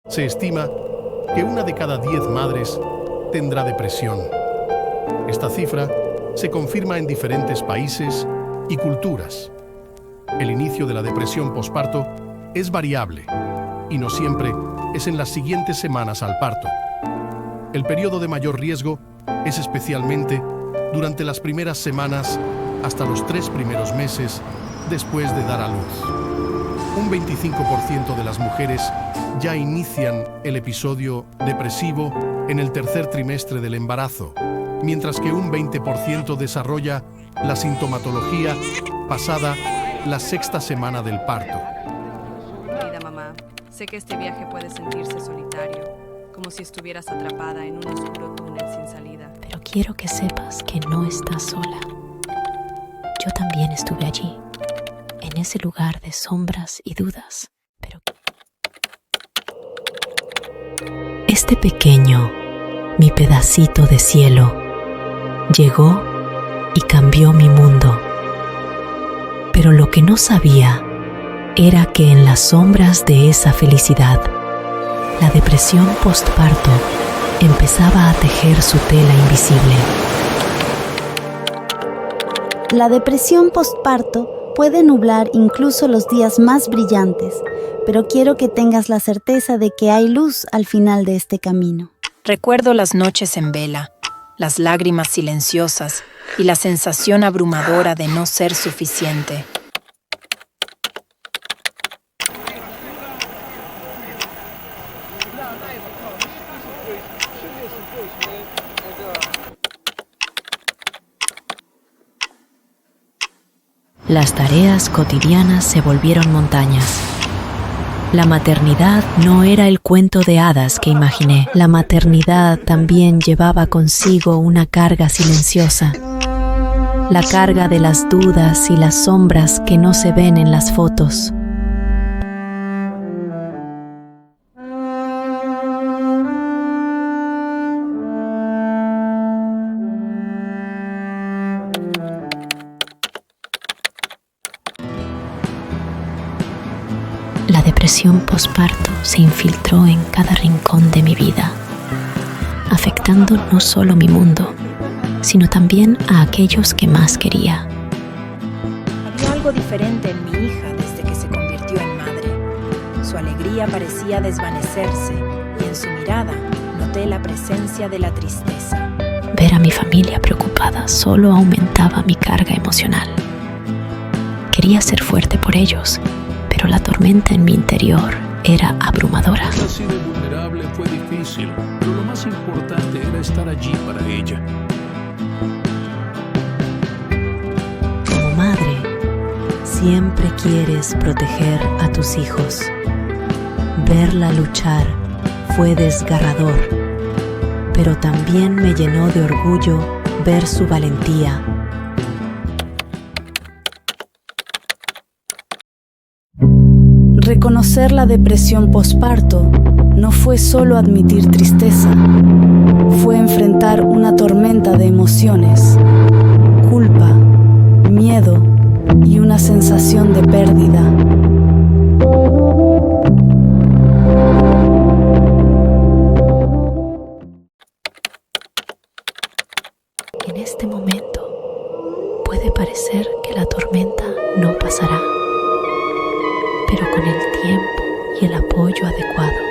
Se estima que 1 de cada 10 madres tendrá depresión. Esta cifra se confirma en diferentes países y culturas. El inicio de la depresión posparto es variable y no siempre es en las siguientes semanas al parto. El periodo de mayor riesgo es especialmente durante las primeras semanas hasta los 3 primeros meses después de dar a luz. Un 25% de las mujeres ya inician el episodio depresivo en el tercer trimestre del embarazo, mientras que un 20% desarrolla la sintomatología pasada la 6ª semana del parto. Querida mamá, sé que este viaje puede sentirse solitario, como si estuvieras atrapada en un oscuro túnel sin salida. Pero quiero que sepas que no estás sola. Yo también estuve allí, en ese lugar de sombras y dudas. Pero este pequeño, mi pedacito de cielo, llegó y cambió mi mundo. Pero lo que no sabía era que en las sombras de esa felicidad, la depresión postparto empezaba a tejer su tela invisible. La depresión postparto puede nublar incluso los días más brillantes, pero quiero que tengas la certeza de que hay luz al final de este camino. Recuerdo las noches en vela, las lágrimas silenciosas y la sensación abrumadora de no ser suficiente. Las tareas cotidianas se volvieron montañas. La maternidad no era el cuento de hadas que imaginé. La maternidad también llevaba consigo una carga silenciosa. La carga de las dudas y las sombras que no se ven en las fotos. La depresión posparto se infiltró en cada rincón de mi vida, afectando no solo mi mundo, sino también a aquellos que más quería. Había algo diferente en mi hija desde que se convirtió en madre. Su alegría parecía desvanecerse y en su mirada noté la presencia de la tristeza. Ver a mi familia preocupada solo aumentaba mi carga emocional. Quería ser fuerte por ellos, pero la tormenta en mi interior era abrumadora. Así de vulnerable fue difícil, pero lo más importante era estar allí para ella. Como madre, siempre quieres proteger a tus hijos. Verla luchar fue desgarrador, pero también me llenó de orgullo ver su valentía. Reconocer la depresión posparto no fue solo admitir tristeza, fue enfrentar una tormenta de emociones, culpa, miedo y una sensación de pérdida. En este momento puede parecer que la tormenta no pasará, pero con el tiempo y el apoyo adecuado,